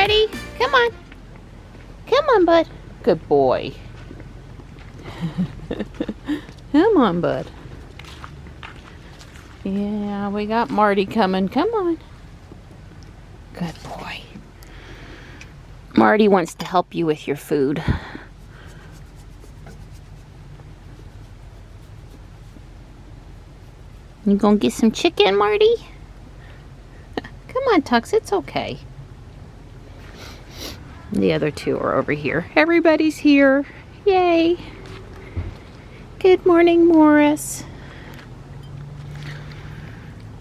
ready? Come on. Come on, bud. Good boy. Come on, bud. Yeah, we got Marty coming. Come on. Good boy. Marty wants to help you with your food. You gonna get some chicken, Marty? Come on, Tux, it's okay. The other two are over here. Everybody's here. Yay. Good morning, Morris.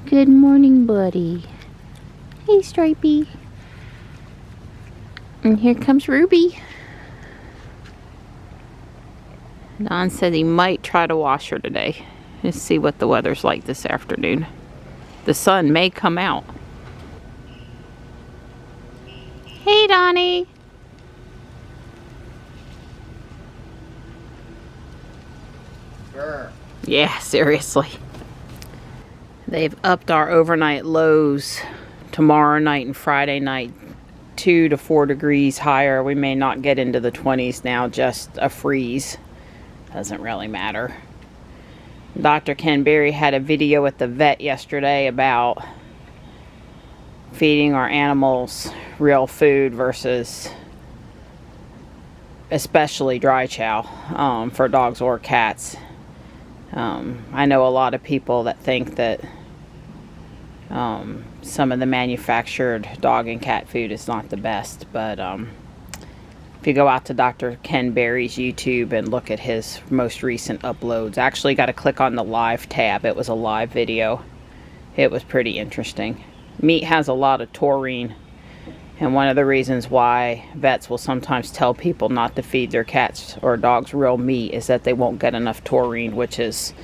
Good morning, buddy. Hey, Stripey. And here comes Ruby. Don said he might try to wash her today. Let's see what the weather's like this afternoon. The sun may come out. Hey, Donnie. Sure. Yeah, seriously. They've upped our overnight lows tomorrow night and Friday night 2 to 4 degrees higher. We may not get into the 20s now, just a freeze. Doesn't really matter. Dr. Ken Berry had a video at the vet yesterday about feeding our animals real food versus especially dry chow for dogs or cats. I know a lot of people that think that some of the manufactured dog and cat food is not the best, but if you go out to Dr. Ken Berry's YouTube and look at his most recent uploads, I actually got to click on the live tab. It was a live video. It was pretty interesting. Meat has a lot of taurine, and one of the reasons why vets will sometimes tell people not to feed their cats or dogs real meat is that they won't get enough taurine, which is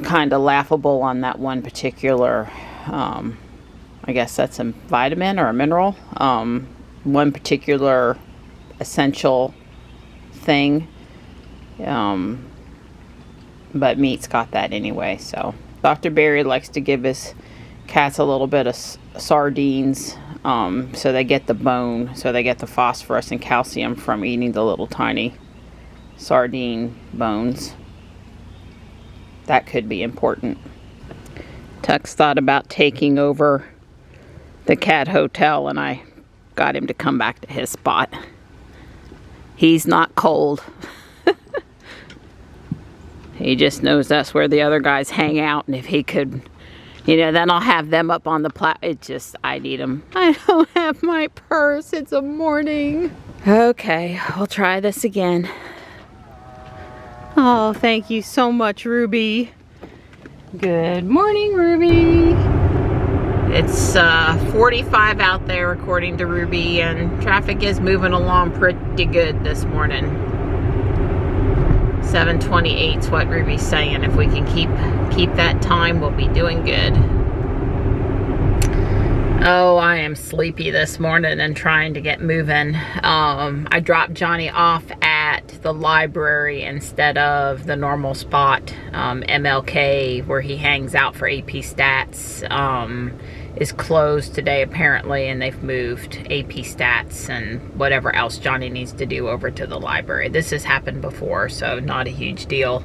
kind of laughable on that one particular, I guess that's a vitamin or a mineral, one particular essential thing, but meat's got that anyway. So Dr. Berry likes to give his cats a little bit of sardines, so they get the bone, so they get the phosphorus and calcium from eating the little tiny sardine bones. That could be important. Tux thought about taking over the cat hotel, and I got him to come back to his spot. He's not cold. He just knows that's where the other guys hang out, and if he could, you know, then I'll have them up on the I need them. I don't have my purse. It's a morning. Okay, we'll try this again. Oh, thank you so much, Ruby. Good morning, Ruby. It's 45 out there according to Ruby, and traffic is moving along pretty good this morning. 7:28 is what Ruby's saying. If we can keep that time, we'll be doing good. Oh, I am sleepy this morning and trying to get moving. I dropped Johnny off at the library instead of the normal spot. MLK, where he hangs out for AP Stats, is closed today apparently, and they've moved AP Stats and whatever else Johnny needs to do over to the library. This has happened before, so not a huge deal.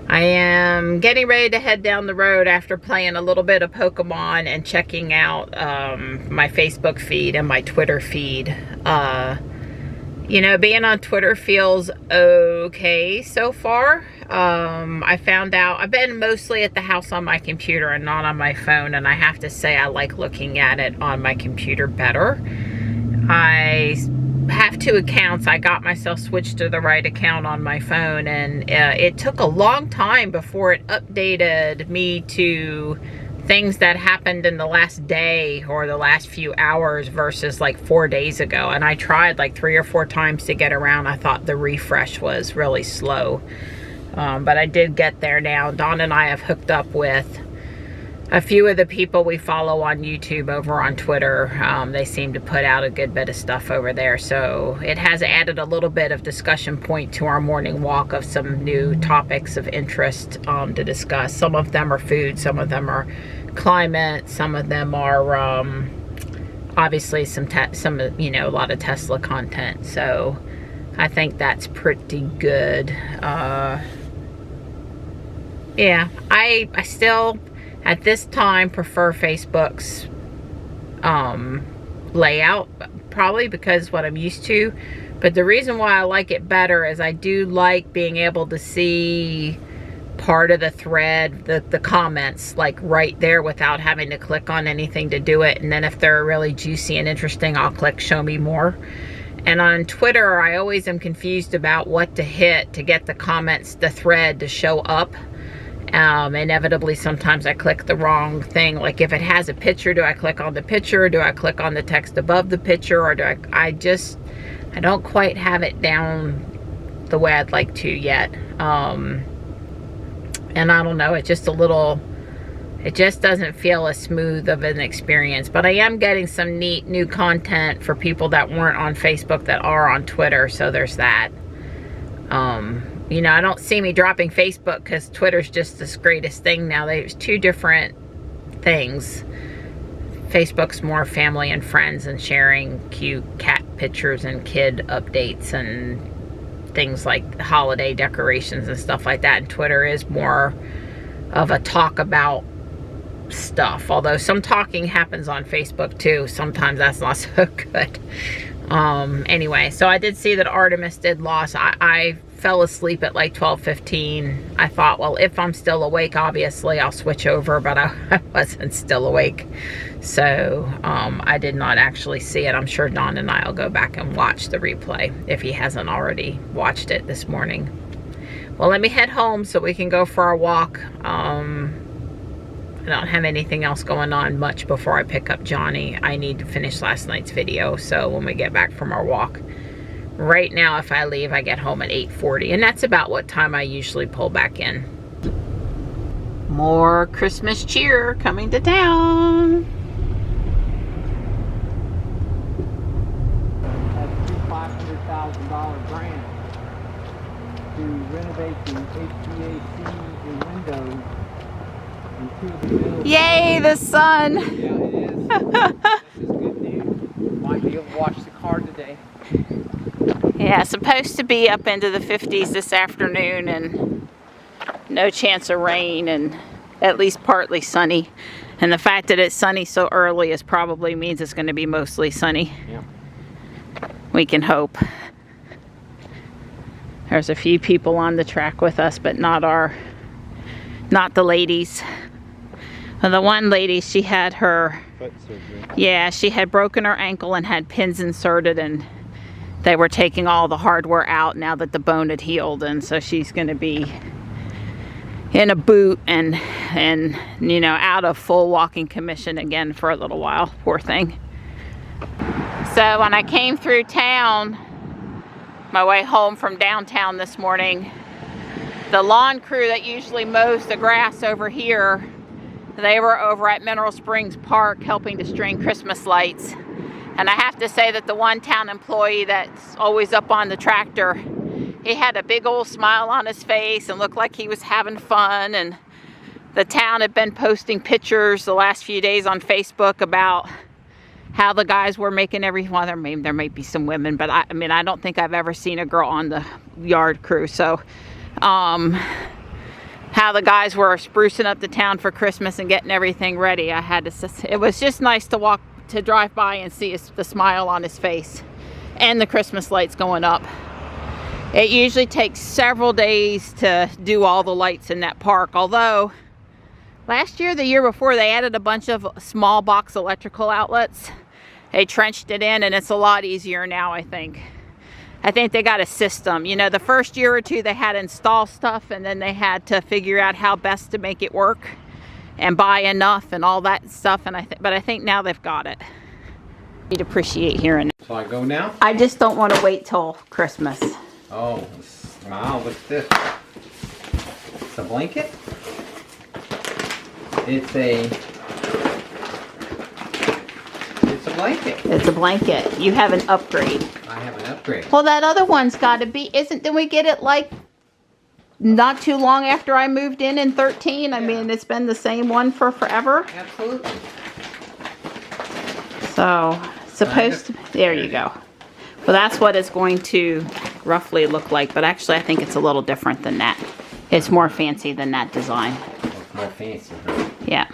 I am getting ready to head down the road after playing a little bit of Pokemon and checking out my Facebook feed and my Twitter feed. You know, being on Twitter feels okay so far. I found out I've been mostly at the house on my computer and not on my phone, and I have to say I like looking at it on my computer better. I have 2 accounts. I got myself switched to the right account on my phone, and it took a long time before it updated me to things that happened in the last day or the last few hours versus like 4 days ago. And I tried like 3 or 4 times to get around. I thought the refresh was really slow, but I did get there now. Dawn and I have hooked up with a few of the people we follow on YouTube over on Twitter. They seem to put out a good bit of stuff over there, so it has added a little bit of discussion point to our morning walk of some new topics of interest to discuss. Some of them are food, some of them are climate, some of them are obviously some you know, a lot of Tesla content. So I think that's pretty good. Yeah, I still at this time prefer Facebook's layout, probably because what I'm used to. But the reason why I like it better is I do like being able to see part of the thread, the comments, like right there without having to click on anything to do it. And then if they're really juicy and interesting, I'll click show me more. And on Twitter, I always am confused about what to hit to get the comments, the thread to show up. Inevitably, sometimes I click the wrong thing. Like if it has a picture, do I click on the picture? Do I click on the text above the picture? Or do I don't quite have it down the way I'd like to yet. And I don't know, it just doesn't feel as smooth of an experience. But I am getting some neat new content for people that weren't on Facebook that are on Twitter, so there's that. You know, I don't see me dropping Facebook because Twitter's just the greatest thing now. There's two different things. Facebook's more family and friends and sharing cute cat pictures and kid updates and things like holiday decorations and stuff like that. And Twitter is more of a talk about stuff. Although some talking happens on Facebook too. Sometimes that's not so good. Anyway, so I did see that Artemis did lose. I fell asleep at like 12:15. I thought, well, if I'm still awake, obviously I'll switch over, but I wasn't still awake. So I did not actually see it. I'm sure Don and I will go back and watch the replay if he hasn't already watched it this morning. Well, let me head home so we can go for our walk. I don't have anything else going on much before I pick up Johnny. I need to finish last night's video, so when we get back from our walk. Right now, if I leave, I get home at 8:40, and that's about what time I usually pull back in. More Christmas cheer coming to town. That's a $500,000 grant to renovate the HVAC and windows. Yay, the sun! Yeah, it is. This is good news. Might be able to watch the car today. Yeah, supposed to be up into the 50s this afternoon and no chance of rain and at least partly sunny. And the fact that it's sunny so early is probably means it's going to be mostly sunny. Yeah. We can hope. There's a few people on the track with us, but not the ladies. Well, the one lady, she had her Foot surgery. Yeah, she had broken her ankle and had pins inserted, and they were taking all the hardware out now that the bone had healed, and so she's going to be in a boot and you know, out of full walking commission again for a little while. Poor thing. So when I came through town, my way home from downtown this morning, the lawn crew that usually mows the grass over here, they were over at Mineral Springs Park helping to string Christmas lights. And I have to say that the one town employee that's always up on the tractor, he had a big old smile on his face and looked like he was having fun. And the town had been posting pictures the last few days on Facebook about how the guys were making well, there may be some women, but I mean, I don't think I've ever seen a girl on the yard crew. So, how the guys were sprucing up the town for Christmas and getting everything ready. It was just nice to drive by and see the smile on his face and the Christmas lights going up. It usually takes several days to do all the lights in that park, although last year, the year before, they added a bunch of small box electrical outlets. They trenched it in, and it's a lot easier now, I think. I think they got a system. You know, the first year or two, they had to install stuff, and then they had to figure out how best to make it work and buy enough and all that stuff. But I think now they've got it. You'd appreciate hearing it. So I go now? I just don't want to wait till Christmas. Oh, wow, what's this? It's a blanket? It's a blanket. It's a blanket. You have an upgrade. I have an upgrade. Well, that other one's got to be, didn't we get it like not too long after I moved in 13? I mean, it's been the same one for forever. Absolutely. So, supposed to, there you go. Well, that's what it's going to roughly look like, but actually I think it's a little different than that. It's more fancy than that design. It's more fancy, huh? Yeah.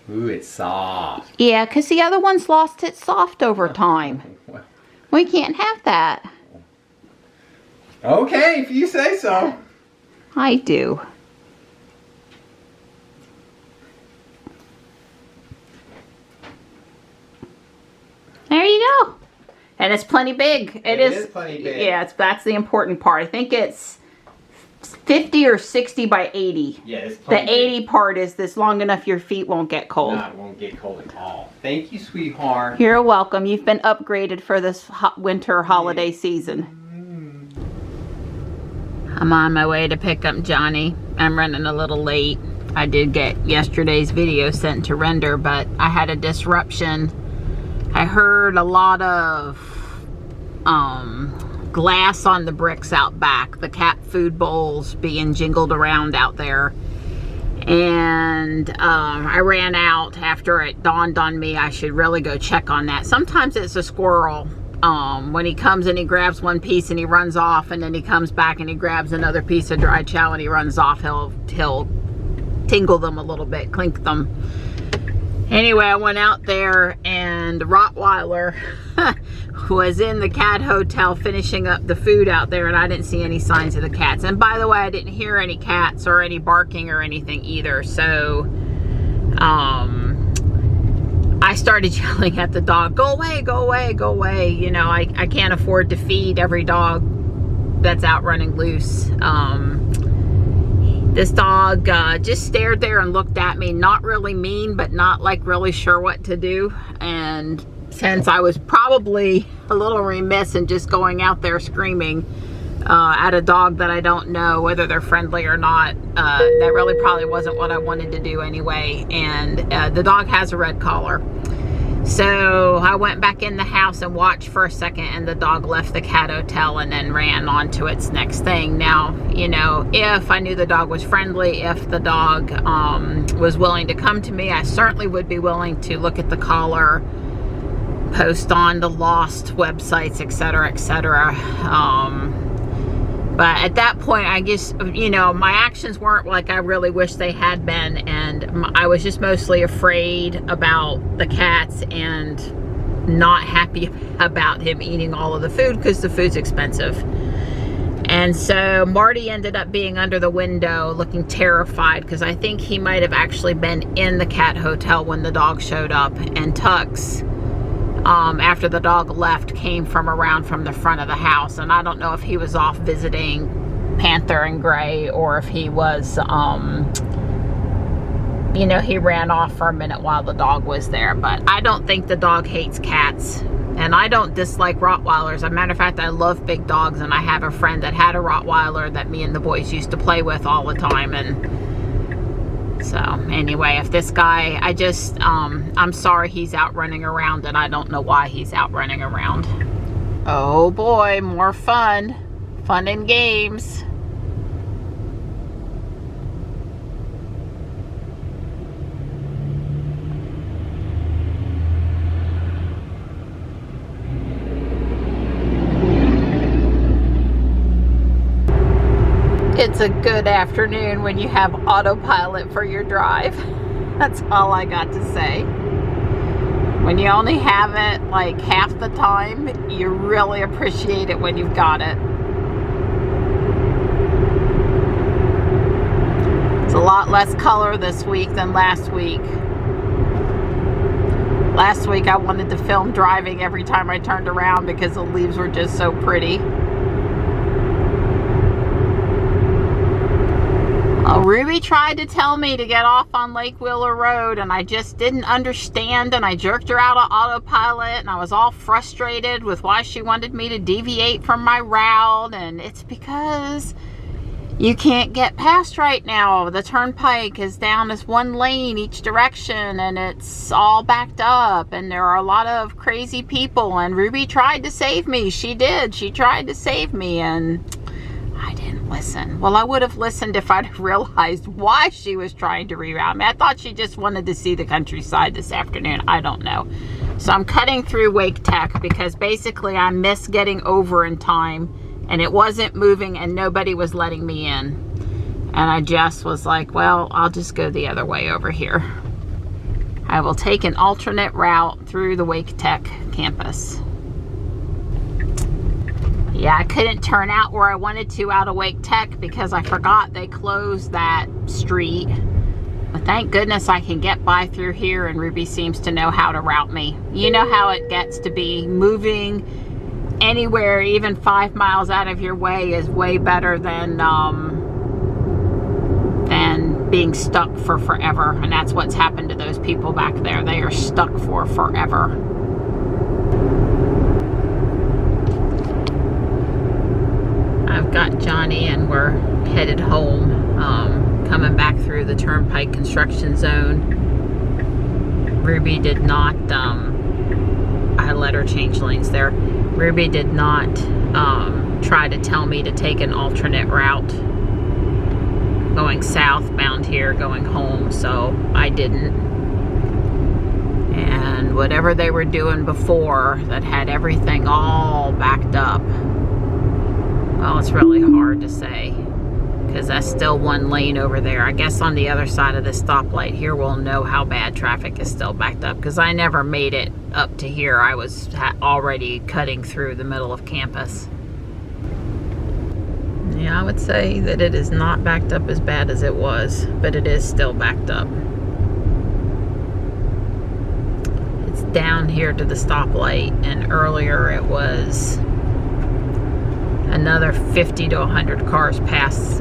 Ooh, it's soft. Yeah, because the other one's lost its soft over time. We can't have that. Okay, if you say so. I do. There you go. And it's plenty big. It is plenty big. Yeah, that's the important part. I think it's 50 or 60 by 80. Yeah, it's The plenty 80 part is this long enough your feet won't get cold. No, it won't get cold at all. Thank you, sweetheart. You're welcome. You've been upgraded for this winter holiday season. I'm on my way to pick up Johnny. I'm running a little late. I did get yesterday's video sent to render, but I had a disruption. I heard a lot of glass on the bricks out back, the cat food bowls being jingled around out there. And I ran out after it dawned on me I should really go check on that. Sometimes it's a squirrel. When he comes and he grabs one piece and he runs off, and then he comes back and he grabs another piece of dry chow and he runs off, he'll tingle them a little bit, clink them. Anyway, I went out there and Rottweiler was in the cat hotel finishing up the food out there, and I didn't see any signs of the cats. And by the way, I didn't hear any cats or any barking or anything either. So I started yelling at the dog, go away, go away, go away. You know, I can't afford to feed every dog that's out running loose. This dog just stared there and looked at me, not really mean, but not like really sure what to do. And since I was probably a little remiss in just going out there screaming at a dog that I don't know whether they're friendly or not, that really probably wasn't what I wanted to do anyway. And the dog has a red collar. So I went back in the house and watched for a second, and the dog left the cat hotel and then ran on to its next thing. Now, you know, if I knew the dog was friendly, if the dog was willing to come to me, I certainly would be willing to look at the collar, post on the lost websites, etc., etc. But at that point, I guess, you know, my actions weren't like I really wish they had been. And I was just mostly afraid about the cats and not happy about him eating all of the food because the food's expensive. And so Marty ended up being under the window looking terrified, because I think he might have actually been in the cat hotel when the dog showed up. And Tux, after the dog left, came from around from the front of the house, and I don't know if he was off visiting Panther and Gray, or if he was you know, he ran off for a minute while the dog was there. But I don't think the dog hates cats, and I don't dislike Rottweilers. As a matter of fact, I love big dogs, and I have a friend that had a Rottweiler that me and the boys used to play with all the time. And so anyway, if this guy, I just, I'm sorry he's out running around, and I don't know why he's out running around. Oh boy, more fun. Fun and games. It's a good afternoon when you have autopilot for your drive. That's all I got to say. When you only have it like half the time, you really appreciate it when you've got it. It's a lot less color this week than last week. Last week I wanted to film driving every time I turned around because the leaves were just so pretty. Ruby tried to tell me to get off on Lake Wheeler Road, and I just didn't understand, and I jerked her out of autopilot, and I was all frustrated with why she wanted me to deviate from my route. And it's because you can't get past right now. The turnpike is down as one lane each direction, and it's all backed up, and there are a lot of crazy people. And Ruby tried to save me. She did. She tried to save me, and I didn't listen. Well, I would have listened if I'd realized why she was trying to reroute me. I thought she just wanted to see the countryside this afternoon. I don't know. So I'm cutting through Wake Tech because basically I missed getting over in time and it wasn't moving and nobody was letting me in. And I just was like, well, I'll just go the other way over here. I will take an alternate route through the Wake Tech campus. Yeah, I couldn't turn out where I wanted to out of Wake Tech because I forgot they closed that street. But thank goodness I can get by through here, and Ruby seems to know how to route me. You know how it gets to be. Moving anywhere, even 5 miles out of your way, is way better than being stuck for forever. And that's what's happened to those people back there. They are stuck for forever. I've got Johnny and we're headed home. Coming back through the Turnpike construction zone. Ruby did not, I let her change lanes there. Ruby did not try to tell me to take an alternate route going southbound here, going home, so I didn't. And whatever they were doing before that had everything all backed up, well, it's really hard to say, because that's still one lane over there. I guess on the other side of the stoplight here we'll know how bad traffic is still backed up, because I never made it up to here. I was already cutting through the middle of campus. Yeah, I would say that it is not backed up as bad as it was, but it is still backed up. It's down here to the stoplight, and earlier it was another 50 to 100 cars past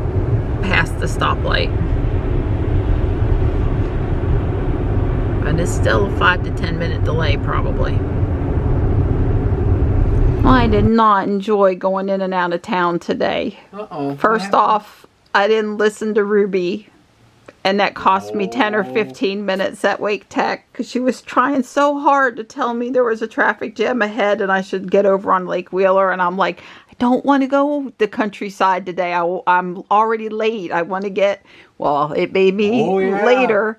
the stoplight. But it's still a 5 to 10 minute delay probably. I did not enjoy going in and out of town today. First off, I didn't listen to Ruby, and that cost me 10 or 15 minutes at Wake Tech because she was trying so hard to tell me there was a traffic jam ahead and I should get over on Lake Wheeler, and I'm like, I don't want to go the countryside today. I'm already late. I want to get, well, it made me later.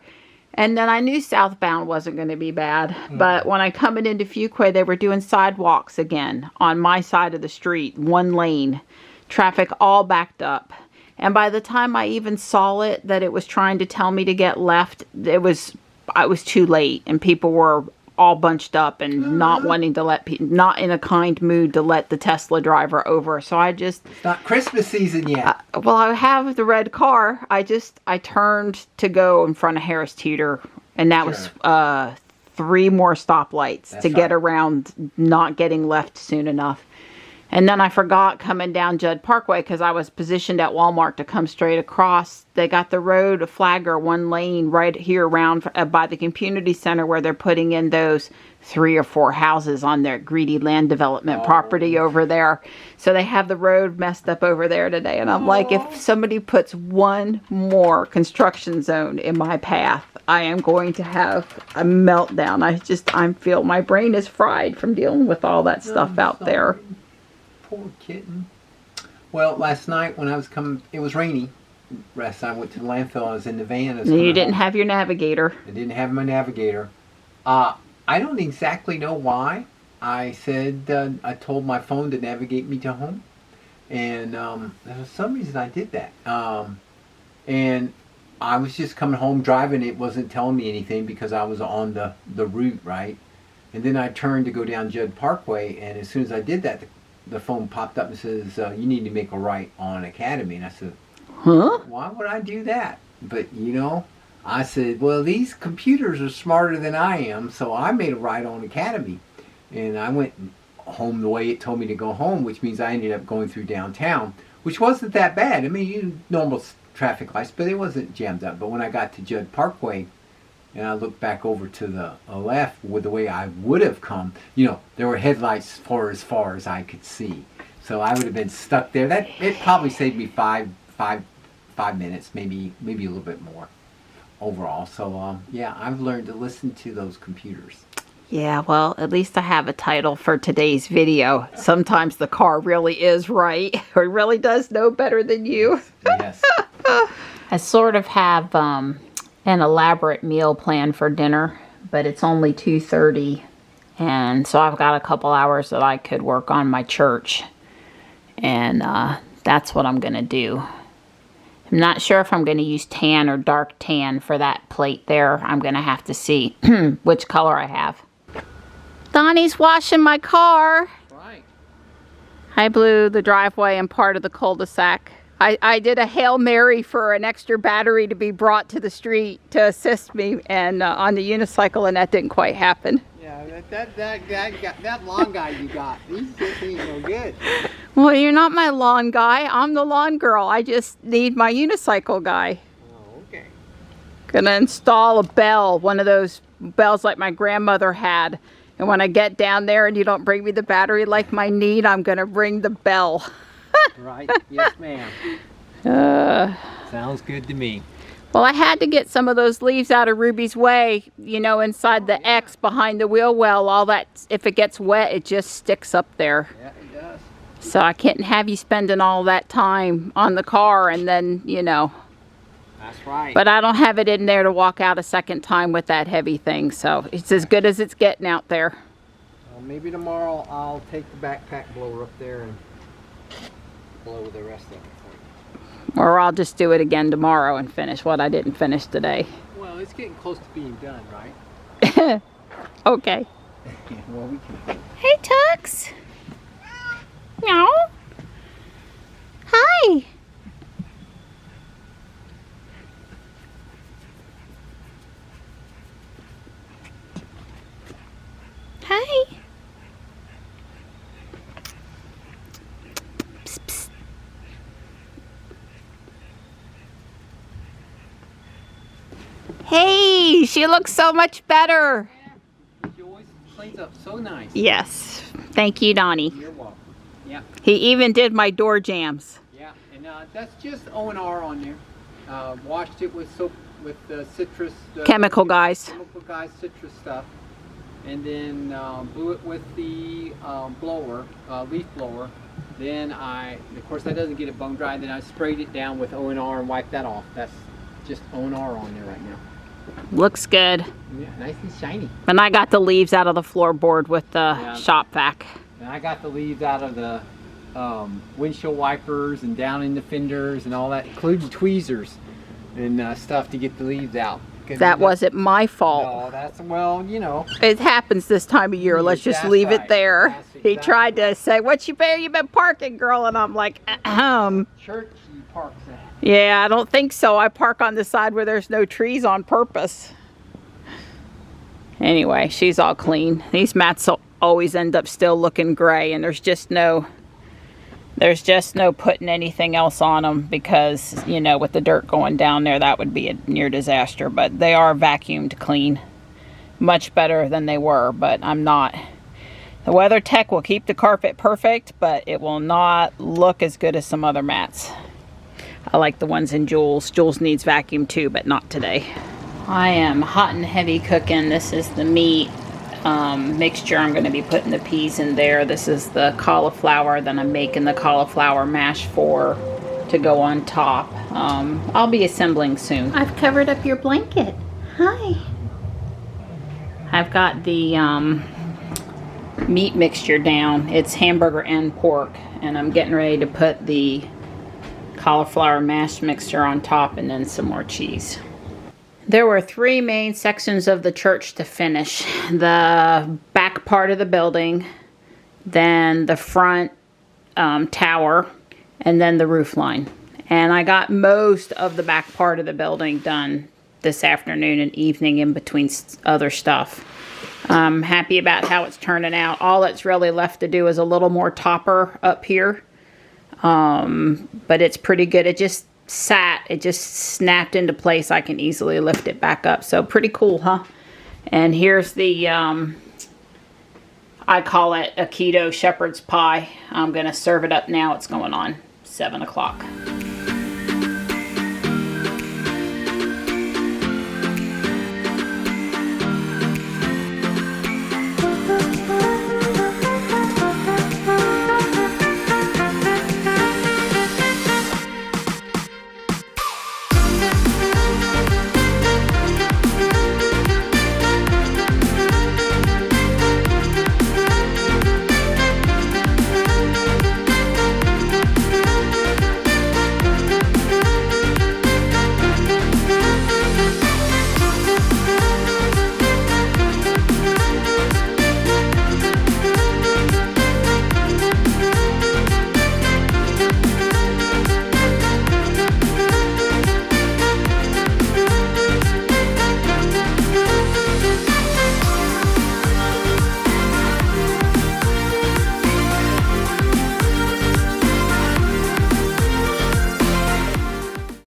And then I knew southbound wasn't going to be bad. But when I coming into Fuquay, they were doing sidewalks again on my side of the street, one lane, traffic all backed up. And by the time I even saw it, that it was trying to tell me to get left, I was too late, and people were all bunched up and not wanting to not in a kind mood to let the Tesla driver over. So I just... It's not Christmas season yet. Well, I have the red car. I turned to go in front of Harris Teeter, and that was 3 more stoplights to get around not getting left soon enough. And then I forgot coming down Judd Parkway because I was positioned at Walmart to come straight across. They got the road, a flagger, one lane right here around by the community center where they're putting in those 3 or 4 houses on their greedy land development property over there. So they have the road messed up over there today. And I'm like, if somebody puts one more construction zone in my path, I am going to have a meltdown. I feel my brain is fried from dealing with all that stuff out there. Poor kitten. Well, last night when I was coming, it was rainy. Last night I went to the landfill. I was in the van. You didn't have your navigator. I didn't have my navigator. I don't exactly know why. I said, I told my phone to navigate me to home. And there was some reason I did that. And I was just coming home driving. It wasn't telling me anything because I was on the route, right? And then I turned to go down Judd Parkway. And as soon as I did that, the phone popped up and says, you need to make a right on Academy. And I said, huh? Why would I do that? But, you know, I said, well, these computers are smarter than I am, so I made a right on Academy. And I went home the way it told me to go home, which means I ended up going through downtown, which wasn't that bad. I mean, normal traffic lights, but it wasn't jammed up. But when I got to Judd Parkway, and I looked back over to the left with the way I would have come, you know, there were headlights for as far as I could see. So I would have been stuck there. It probably saved me five minutes, maybe a little bit more overall. So yeah, I've learned to listen to those computers. Yeah, well, at least I have a title for today's video. Sometimes the car really is right, or it really does know better than you. Yes. I sort of have an elaborate meal plan for dinner, but it's only 2:30, And so I've got a couple hours that I could work on my church. And that's what I'm going to do. I'm not sure if I'm going to use tan or dark tan for that plate there. I'm going to have to see which color I have. Donnie's washing my car. Right. I blew the driveway and part of the cul-de-sac. I did a Hail Mary for an extra battery to be brought to the street to assist me and on the unicycle, and that didn't quite happen. Yeah, that lawn guy you got, he's just ain't no good. Well, you're not my lawn guy. I'm the lawn girl. I just need my unicycle guy. Oh, okay. Gonna install a bell, one of those bells like my grandmother had. And when I get down there and you don't bring me the battery like my need, I'm gonna ring the bell. Right, yes ma'am. Sounds good to me. Well, I had to get some of those leaves out of Ruby's way, you know, inside the X behind the wheel well. All that, if it gets wet, it just sticks up there. Yeah, it does. So I can't have you spending all that time on the car and then, you know. That's right. But I don't have it in there to walk out a second time with that heavy thing. So it's as good as it's getting out there. Well, maybe tomorrow I'll take the backpack blower up there and blow the rest of it for you. Or I'll just do it again tomorrow and finish what I didn't finish today. Well, it's getting close to being done, right? Okay. Well, we can. Hey, Tux. Meow. Hi. Hi. Psst, psst. Hey, she looks so much better. She always cleans up so nice. Yes. Thank you, Donnie. You're welcome. Yeah. He even did my door jams. Yeah, and that's just O&R on there. Washed it with soap, with citrus. Chemical guys. Chemical guys, citrus stuff. And then blew it with the blower, leaf blower. Then of course that doesn't get it bone dry, then I sprayed it down with O&R and wiped that off. That's just O&R on there right now. Looks good. Yeah, nice and shiny. And I got the leaves out of the floorboard with the shop vac. And I got the leaves out of the windshield wipers and down in the fenders and all that, including tweezers and stuff to get the leaves out. That wasn't my fault. No, that's, well, you know. It happens this time of year. Let's just leave it there. That's He exactly tried to say, "What you been parking, girl?" And I'm like, Church you parks at. Yeah, I don't think so. I park on the side where there's no trees on purpose. Anyway, she's all clean. These mats always end up still looking gray, and there's just no putting anything else on them because, you know, with the dirt going down there, that would be a near disaster. But they are vacuumed clean. Much better than they were, but I'm not. The Weather Tech will keep the carpet perfect, but it will not look as good as some other mats. I like the ones in Jules. Jules needs vacuum too, but not today. I am hot and heavy cooking. This is the meat mixture. I'm going to be putting the peas in there. This is the cauliflower that I'm making the cauliflower mash for to go on top. I'll be assembling soon. I've covered up your blanket. Hi. I've got the meat mixture down. It's hamburger and pork, and I'm getting ready to put the cauliflower mash mixture on top and then some more cheese. There were 3 main sections of the church to finish. The back part of the building, then the front tower, and then the roof line. And I got most of the back part of the building done this afternoon and evening in between other stuff. I'm happy about how it's turning out. All that's really left to do is a little more topper up here. But it's pretty good. It just snapped into place. I can easily lift it back up. So pretty cool, huh? And here's the, I call it a keto shepherd's pie. I'm going to serve it up now. It's going on 7 o'clock.